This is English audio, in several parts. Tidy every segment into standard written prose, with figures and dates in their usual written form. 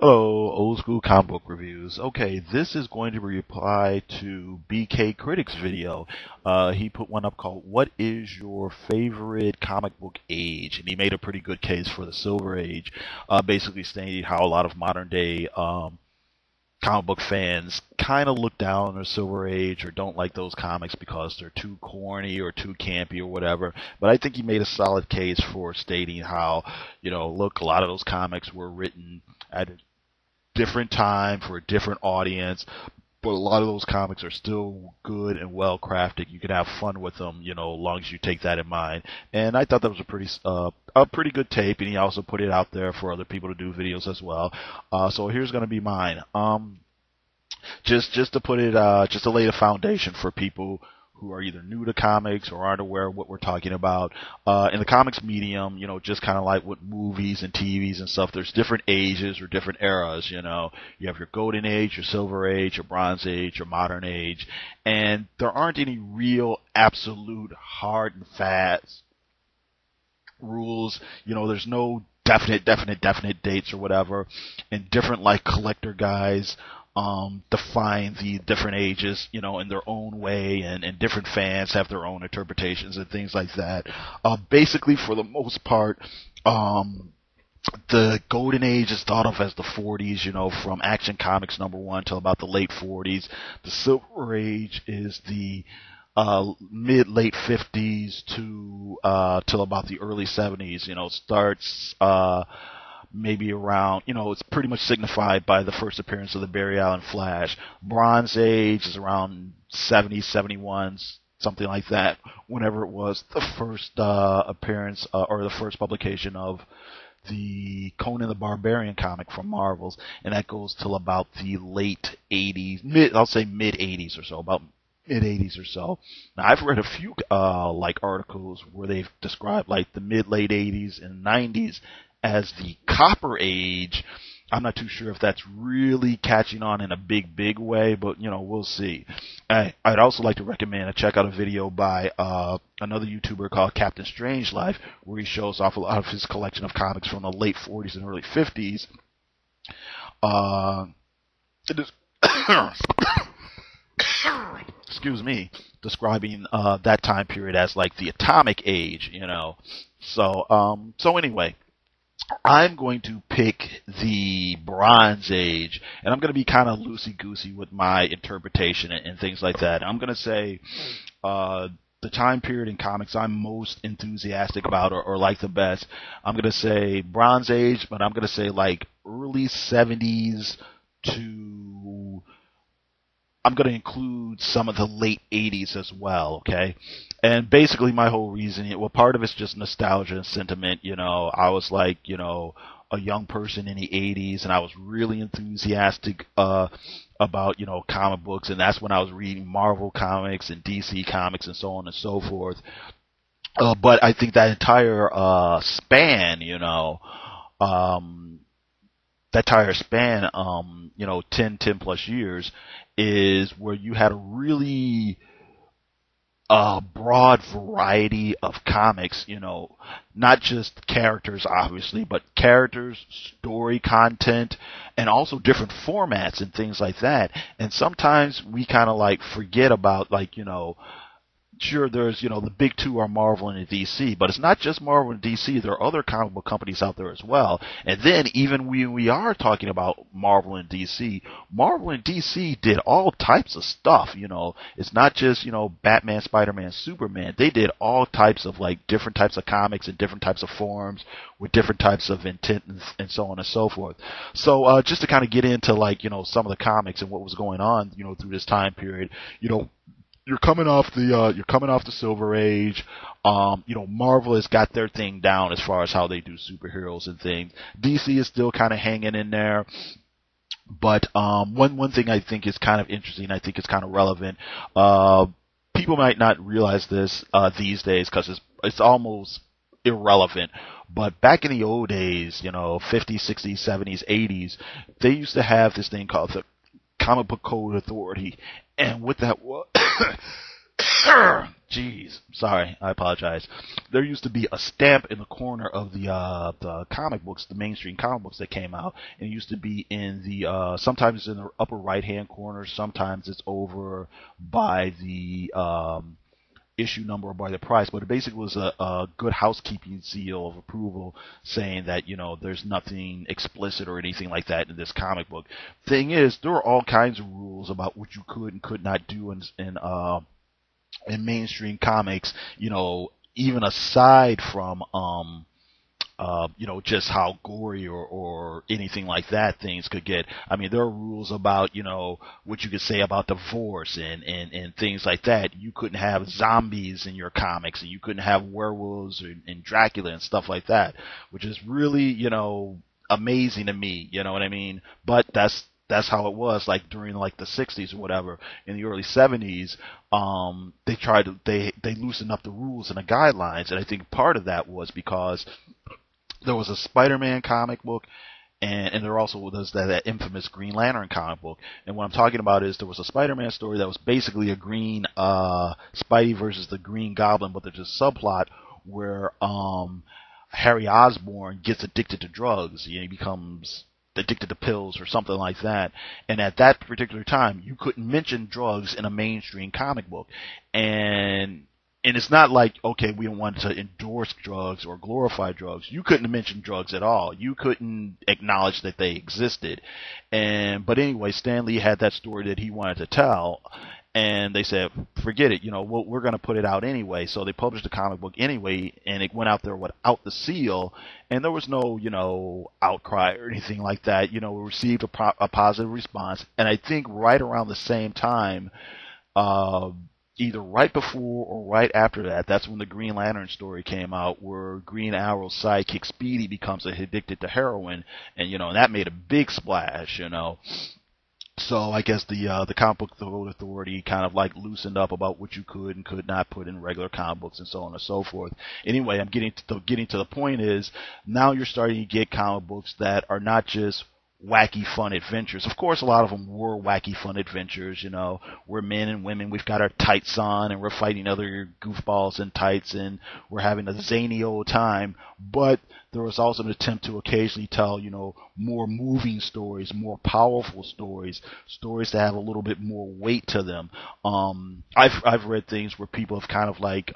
Hello, old school comic book reviews. Okay, this is going to reply to BK Critics video. He put one up called "What is your favorite comic book age?" and he made a pretty good case for the Silver Age, basically stating how a lot of modern day comic book fans kind of look down on the Silver Age or don't like those comics because they're too corny or too campy or whatever. But I think he made a solid case for stating how, look, a lot of those comics were written at a different time for a different audience, but a lot of those comics are still good and well crafted. You can have fun with them, as long as you take that in mind. And I thought that was a pretty good tape, and he also put it out there for other people to do videos as well. So here's going to be mine. Just to put it, just to lay the foundation for people who are either new to comics or aren't aware of what we're talking about. In the comics medium, just kind of like with movies and TVs and stuff, there's different ages or different eras, You have your golden age, your silver age, your bronze age, your modern age, and there aren't any real absolute hard and fast rules. There's no definite dates or whatever, and different like collector guys define the different ages, in their own way, and different fans have their own interpretations and things like that. Basically, for the most part, the golden age is thought of as the 40s, from Action Comics #1 till about the late 40s. The Silver Age is the mid-late 50s to till about the early 70s. Starts maybe around, it's pretty much signified by the first appearance of the BARIAN Flash. Bronze Age is around 70s, 71s, something like that, whenever it was the first appearance or the first publication of the Conan the Barbarian comic from Marvel's, and that goes till about the late 80s, I'll say mid 80s or so, about mid 80s or so. Now, I've read a few like articles where they've described like the mid-late 80s and 90s as the Copper Age. I'm not too sure if that's really catching on in a big way, but we'll see. I'd also like to recommend check out a video by another YouTuber called Captain Strangeliffe, where he shows off a lot of his collection of comics from the late 40s and early 50s. It is excuse me, describing that time period as like the Atomic Age, So anyway, I'm going to pick the Bronze Age, and I'm going to be kind of loosey-goosey with my interpretation and things like that. I'm going to say the time period in comics I'm most enthusiastic about or like the best. I'm going to say Bronze Age, but I'm going to say like early 70s to... I'm going to include some of the late 80s as well, okay? And basically my whole reason, part of it's just nostalgia and sentiment. I was like, a young person in the 80s, and I was really enthusiastic about, comic books, and that's when I was reading Marvel comics and DC comics and so on and so forth. But I think that entire span, 10 plus years is where you had a really broad variety of comics, not just characters, obviously, but characters, story content, and also different formats and things like that. And sometimes we kind of like forget about sure, there's, the big two are Marvel and DC, but it's not just Marvel and DC. There are other comic book companies out there as well. And then even when we are talking about Marvel and DC did all types of stuff, It's not just, Batman, Spider-Man, Superman. They did all types of, like, different types of comics and different types of forms with different types of intent and so on and so forth. So, just to kind of get into, like, some of the comics and what was going on, through this time period, you're coming off the Silver Age. Marvel has got their thing down as far as how they do superheroes and things. DC is still kind of hanging in there. But one thing I think is kind of interesting, I think it's kind of relevant. People might not realize this these days because it's almost irrelevant. But back in the old days, 50s, 60s, 70s, 80s, they used to have this thing called the Comic Book Code Authority. And what that was, Jeez, sorry, I apologize. There used to be a stamp in the corner of the comic books, the mainstream comic books that came out, and it used to be in the sometimes it's in the upper right hand corner, sometimes it's over by the issue number or by the price, but it basically was a good housekeeping seal of approval saying that, you know, there's nothing explicit or anything like that in this comic book. Thing is, there are all kinds of rules about what you could and could not do in mainstream comics, you know, even aside from you know, just how gory or anything like that things could get. I mean, there are rules about, you know, what you could say about divorce and things like that. You couldn't have zombies in your comics, and you couldn't have werewolves and Dracula and stuff like that, which is really, you know, amazing to me, you know what I mean? But that's how it was, like during like the 60s or whatever. In the early 70s, they loosened up the rules and the guidelines, and I think part of that was because there was a Spider-Man comic book, and there also was that infamous Green Lantern comic book. And what I'm talking about is there was a Spider-Man story that was basically a green Spidey versus the Green Goblin, but there's a subplot where Harry Osborn gets addicted to drugs. You know, he becomes addicted to pills or something like that. And at that particular time, you couldn't mention drugs in a mainstream comic book. And it's not like, okay, we don't want to endorse drugs or glorify drugs. You couldn't mention drugs at all. You couldn't acknowledge that they existed. But anyway, Stan Lee had that story that he wanted to tell, and they said, forget it, you know, we're going to put it out anyway. So they published the comic book anyway, and it went out there without the seal, and there was no, you know, outcry or anything like that. You know, it received a positive response, and I think right around the same time, either right before or right after that, that's when the Green Lantern story came out, where Green Arrow's sidekick Speedy becomes addicted to heroin, and you know, and that made a big splash, you know. So I guess the Comic Book Authority kind of like loosened up about what you could and could not put in regular comic books and so on and so forth. Anyway, I'm getting to the point is now you're starting to get comic books that are not just wacky fun adventures. Of course, a lot of them were wacky fun adventures, you know. We're men and women, we've got our tights on, and we're fighting other goofballs in tights, and we're having a zany old time. But there was also an attempt to occasionally tell, you know, more moving stories, more powerful stories, stories that have a little bit more weight to them. I've read things where people have kind of like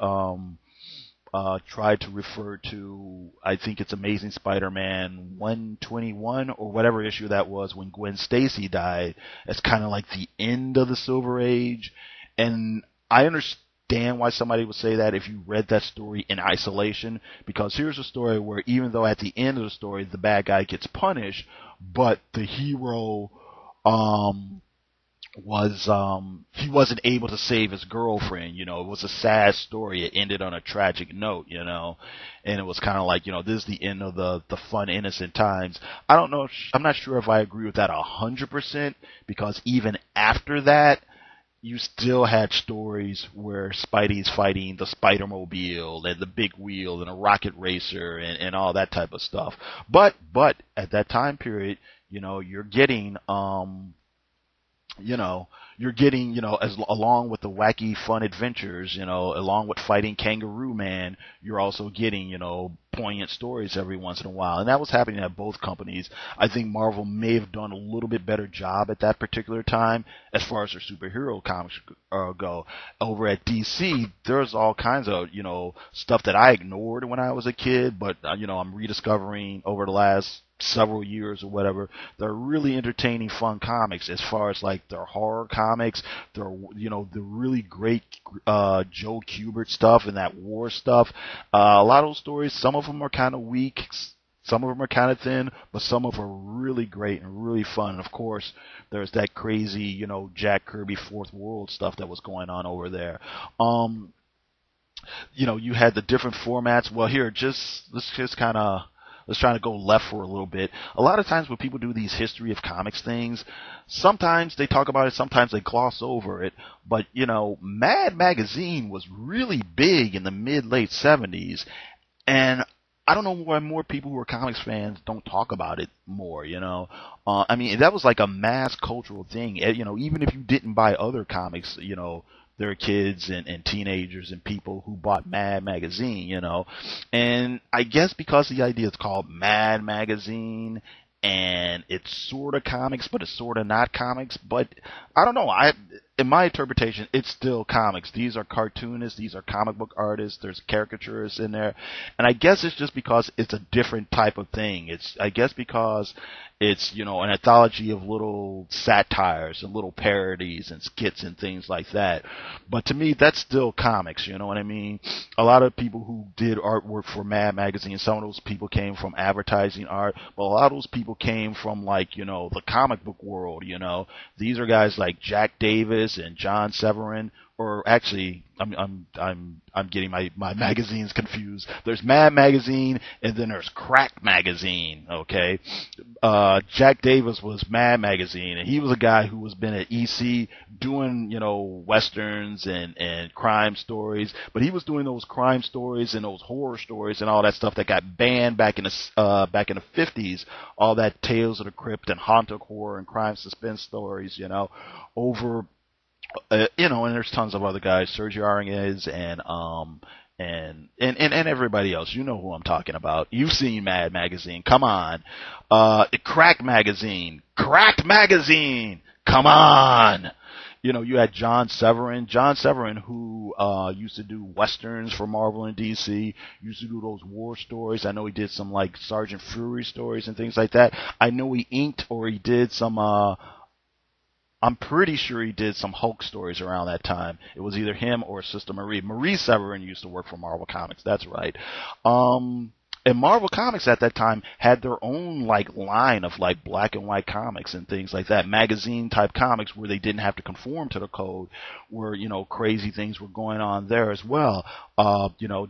tried to refer to, I think it's Amazing Spider-Man 121 or whatever issue that was when Gwen Stacy died as kind of like the end of the Silver Age. And I understand why somebody would say that if you read that story in isolation, because here's a story where even though at the end of the story the bad guy gets punished, but the hero he wasn't able to save his girlfriend, you know. It was a sad story. It ended on a tragic note, you know, and it was kind of like, you know, this is the end of the fun, innocent times. I don't know, I'm not sure if I agree with that 100%, because even after that, you still had stories where Spidey's fighting the Spider-Mobile and the Big Wheel and a rocket racer and all that type of stuff. But at that time period, you know, you're getting, as along with the wacky fun adventures, you know, along with fighting Kangaroo Man, you're also getting, you know, poignant stories every once in a while. And that was happening at both companies. I think Marvel may have done a little bit better job at that particular time as far as their superhero comics go. Over at DC, there's all kinds of, you know, stuff that I ignored when I was a kid, but, you know, I'm rediscovering over the last several years or whatever. They're really entertaining, fun comics as far as like their horror comics. They're, you know, the really great Joe Kubert stuff and that war stuff. A lot of those stories, some of them are kind of weak, some of them are kind of thin, but some of them are really great and really fun. And of course, there's that crazy, you know, Jack Kirby Fourth World stuff that was going on over there. You know, you had the different formats. Well, here, let's try to go left for a little bit. A lot of times when people do these history of comics things, sometimes they talk about it, sometimes they gloss over it. But, you know, Mad Magazine was really big in the mid-late 70s. And I don't know why more people who are comics fans don't talk about it more, you know. I mean, that was like a mass cultural thing. You know, even if you didn't buy other comics, you know, their kids and teenagers and people who bought Mad Magazine, you know. And I guess because the idea is called Mad Magazine, and it's sort of comics, but it's sort of not comics. But I don't know. In my interpretation, it's still comics. These are cartoonists. These are comic book artists. There's caricaturists in there, and I guess it's just because it's a different type of thing. I guess because it's, you know, an anthology of little satires and little parodies and skits and things like that. But to me, that's still comics. You know what I mean? A lot of people who did artwork for Mad Magazine, some of those people came from advertising art, but a lot of those people came from, like, you know, the comic book world. You know, these are guys like Jack Davis and John Severin. Or actually, I'm getting my magazines confused. There's Mad Magazine, and then there's Crack Magazine. Okay, Jack Davis was Mad Magazine, and he was a guy who was been at EC doing, you know, westerns and crime stories. But he was doing those crime stories and those horror stories and all that stuff that got banned back in the 50s. All that Tales of the Crypt and haunted horror and crime suspense stories, you know, over. You know, and there's tons of other guys, Sergio Aragonés and everybody else. You know who I'm talking about. You've seen Mad Magazine. Come on. Crack Magazine. Come on. You know, you had John Severin, who used to do westerns for Marvel and DC, used to do those war stories. I know he did some, like, Sergeant Fury stories and things like that. I know he inked or he did some I'm pretty sure he did some Hulk stories around that time. It was either him or Sister Marie. Marie Severin used to work for Marvel Comics. That's right. And Marvel Comics at that time had their own, like, line of, like, black and white comics and things like that. Magazine type comics where they didn't have to conform to the code, where, you know, crazy things were going on there as well. You know,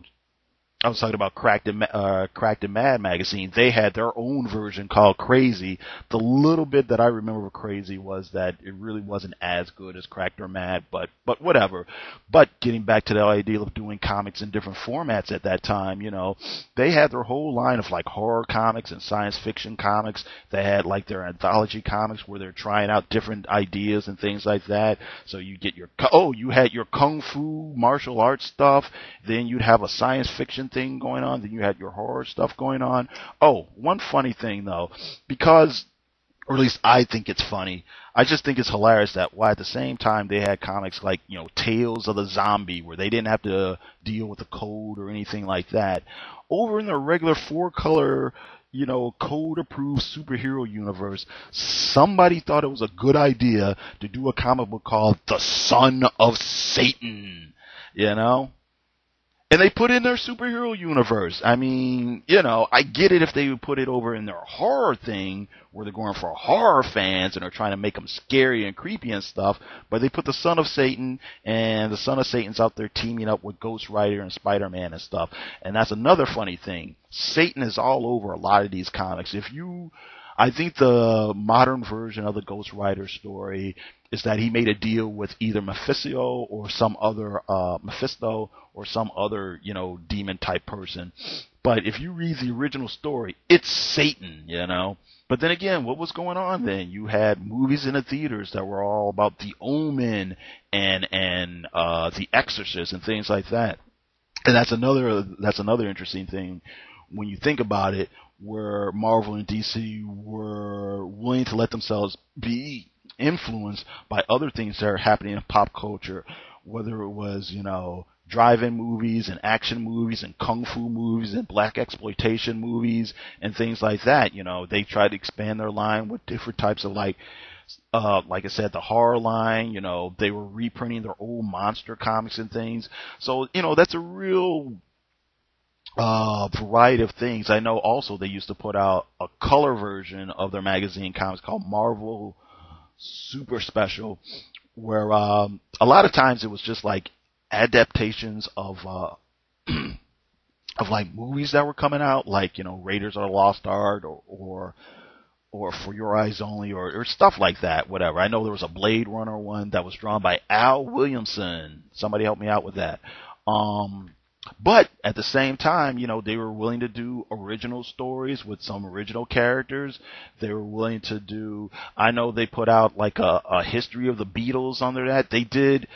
I was talking about Cracked and Mad Magazine. They had their own version called Crazy. The little bit that I remember of Crazy was that it really wasn't as good as Cracked or Mad, but whatever. But getting back to the idea of doing comics in different formats at that time, you know, they had their whole line of, like, horror comics and science fiction comics. They had, like, their anthology comics where they're trying out different ideas and things like that. So you get you had your kung fu martial arts stuff. Then you'd have a science fiction thing going on, then you had your horror stuff going on. Oh, one funny thing though, because, or at least I think it's funny, I just think it's hilarious that while at the same time they had comics like, you know, Tales of the Zombie, where they didn't have to deal with the code or anything like that, over in the regular 4-color, you know, code-approved superhero universe, somebody thought it was a good idea to do a comic book called The Son of Satan, you know? And they put in their superhero universe. I mean, you know, I get it if they would put it over in their horror thing, where they're going for horror fans and are trying to make them scary and creepy and stuff. But they put the Son of Satan, and the Son of Satan's out there teaming up with Ghost Rider and Spider-Man and stuff. And that's another funny thing. Satan is all over a lot of these comics. I think the modern version of the Ghost Rider story is that he made a deal with either Mephisto or some other, you know, demon type person. But if you read the original story, it's Satan, you know. But then again, what was going on then? You had movies in the theaters that were all about The Omen and The Exorcist and things like that. And that's another interesting thing when you think about it, where Marvel and DC were willing to let themselves be influenced by other things that are happening in pop culture, whether it was, you know, drive-in movies and action movies and kung fu movies and black exploitation movies and things like that. You know, they tried to expand their line with different types of, like I said, the horror line. You know, they were reprinting their old monster comics and things. So, you know, that's a real variety of things. I know also they used to put out a color version of their magazine comics called Marvel Super Special, where a lot of times it was just like adaptations of like movies that were coming out, like, you know, Raiders of the Lost Ark or For Your Eyes Only or stuff like that, whatever. I know there was a Blade Runner one that was drawn by Al Williamson. Somebody help me out with that. But at the same time, they were willing to do original stories with some original characters. They were willing to do, I know they put out like a history of the Beatles under that. They did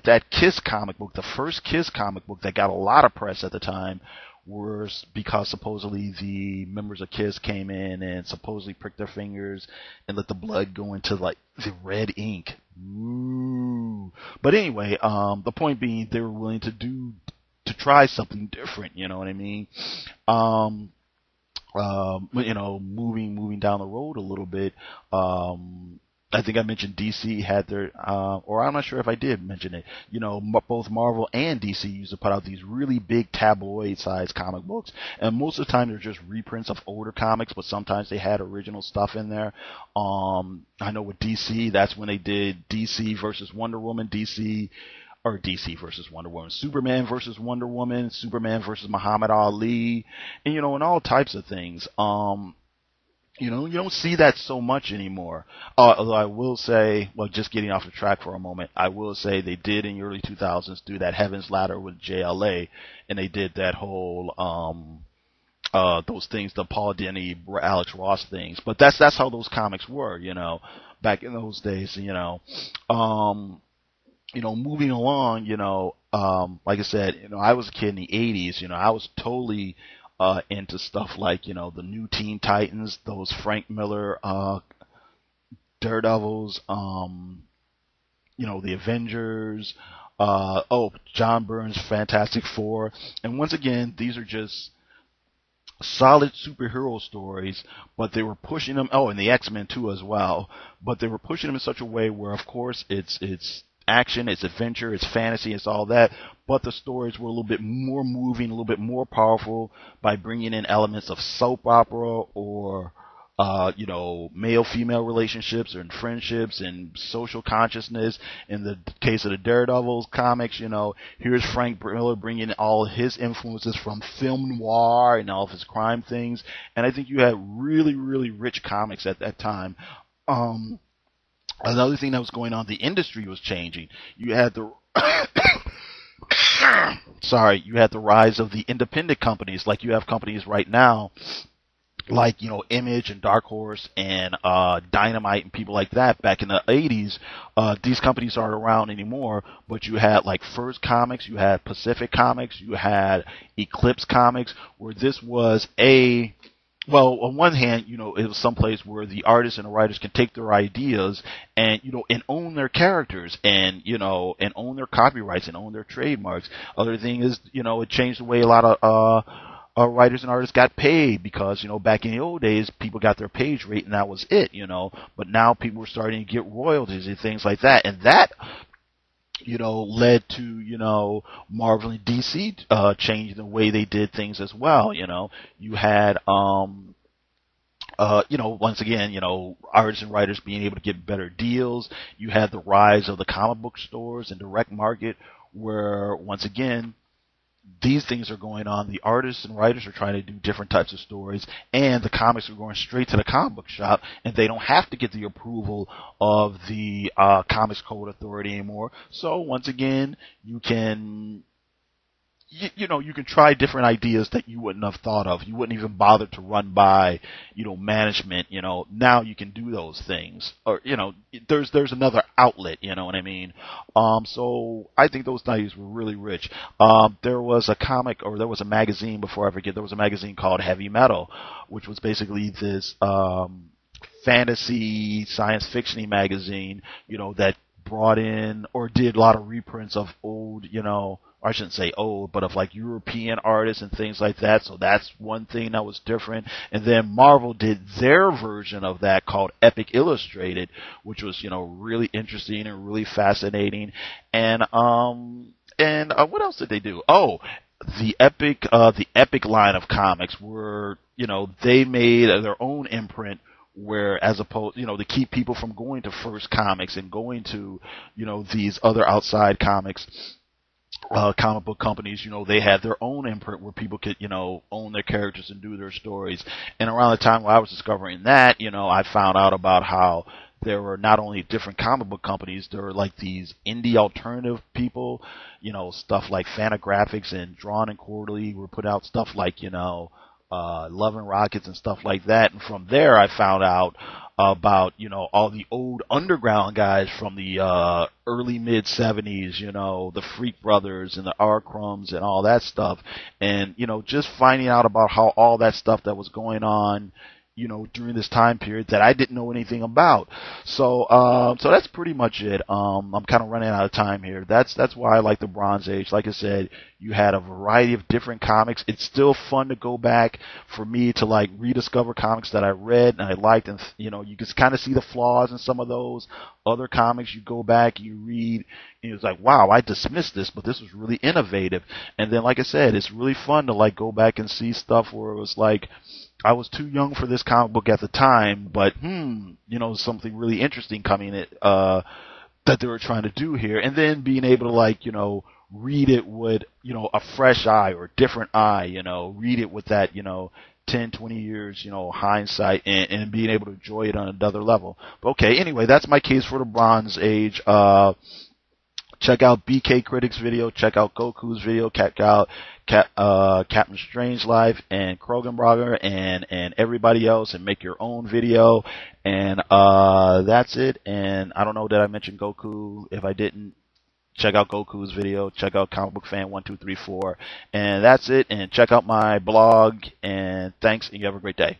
that Kiss comic book, the first Kiss comic book that got a lot of press at the time, was because supposedly the members of Kiss came in and supposedly pricked their fingers and let the blood go into like the red ink. Ooh. But anyway, the point being they were willing to try something different, you know what I mean? Moving down the road a little bit, I think I mentioned DC had their, or I'm not sure if I did mention it. Both Marvel and DC used to put out these really big tabloid-sized comic books, and most of the time they're just reprints of older comics, but sometimes they had original stuff in there. I know with DC, that's when they did DC versus Wonder Woman, DC versus Wonder Woman, Superman versus Wonder Woman, Superman versus Muhammad Ali, and and all types of things. You don't see that so much anymore. Although I will say, well, just getting off the track for a moment, I will say they did in the early 2000s do that Heaven's Ladder with JLA, and they did that whole those things, the Paul Dini, Alex Ross things. But that's how those comics were, back in those days. Moving along, like I said, I was a kid in the 80s, I was totally into stuff like, the new Teen Titans, those Frank Miller, Daredevils, the Avengers, John Byrne's Fantastic Four. And once again, these are just solid superhero stories, but they were pushing them, and the X-Men too as well, but they were pushing them in such a way where, of course, it's action, it's adventure, it's fantasy, it's all that, but the stories were a little bit more moving, a little bit more powerful by bringing in elements of soap opera or male-female relationships and friendships and social consciousness. In the case of the Daredevils comics, here's Frank Miller bringing all his influences from film noir and all of his crime things, and I think you had really, really rich comics at that time. Another thing that was going on, the industry was changing. You had the you had the rise of the independent companies, like you have companies right now, like Image and Dark Horse and Dynamite and people like that. Back in the 80s, these companies aren't around anymore, but you had like First Comics, you had Pacific Comics, you had Eclipse Comics, where this was on one hand, it was someplace where the artists and the writers can take their ideas and, and own their characters and, and own their copyrights and own their trademarks. Other thing is, it changed the way a lot of, writers and artists got paid because, back in the old days, people got their page rate and that was it, but now people were starting to get royalties and things like that. And that, led to, Marvel and DC, changing the way they did things as well. You had, once again, artists and writers being able to get better deals. You had the rise of the comic book stores and direct market where, once again, these things are going on. The artists and writers are trying to do different types of stories, and the comics are going straight to the comic book shop, and they don't have to get the approval of the Comics Code Authority anymore. So once again, you can you can try different ideas that you wouldn't have thought of. You wouldn't even bother to run by, management. Now you can do those things, or there's another outlet. You know what I mean? So I think those 90s were really rich. There was a comic, or there was a magazine, before I forget, there was a magazine called Heavy Metal, which was basically this fantasy science fiction-y magazine, that brought in or did a lot of reprints of old, I shouldn't say old, but of like European artists and things like that. So that's one thing that was different. And then Marvel did their version of that called Epic Illustrated, which was, really interesting and really fascinating. And what else did they do? Oh, the Epic line of comics were, they made their own imprint, where as opposed, to keep people from going to First Comics and going to, these other outside comics. comic book companies, they had their own imprint where people could, own their characters and do their stories. And around the time where I was discovering that, I found out about how there were not only different comic book companies, there were like these indie alternative people, stuff like Fantagraphics and Drawn and Quarterly were put out stuff like, Love and Rockets and stuff like that. And from there I found out about, all the old underground guys from the early mid 70s, the Freak Brothers and the R. Crumbs and all that stuff. And, just finding out about how all that stuff that was going on, during this time period that I didn't know anything about. So that's pretty much it. I'm kind of running out of time here. That's why I like the Bronze Age. Like I said, you had a variety of different comics. It's still fun to go back for me to like rediscover comics that I read and I liked, and you can kind of see the flaws in some of those other comics. You go back, you read, and it's like, wow, I dismissed this, but this was really innovative. And then, like I said, it's really fun to like go back and see stuff where it was like, I was too young for this comic book at the time, but something really interesting coming that they were trying to do here, and then being able to like read it with a fresh eye or a different eye, read it with that 10, 20 years hindsight, and being able to enjoy it on another level. But okay, anyway, that's my case for the Bronze Age. Check out BK Critics video, check out Goku's video, check out Captain Strangelove and Krogenbrogger and everybody else, and make your own video. And that's it. And I don't know, did I mention Goku? If I didn't, check out Goku's video, check out Comic Book Fan 1234. And that's it. And check out my blog. And thanks, and you have a great day.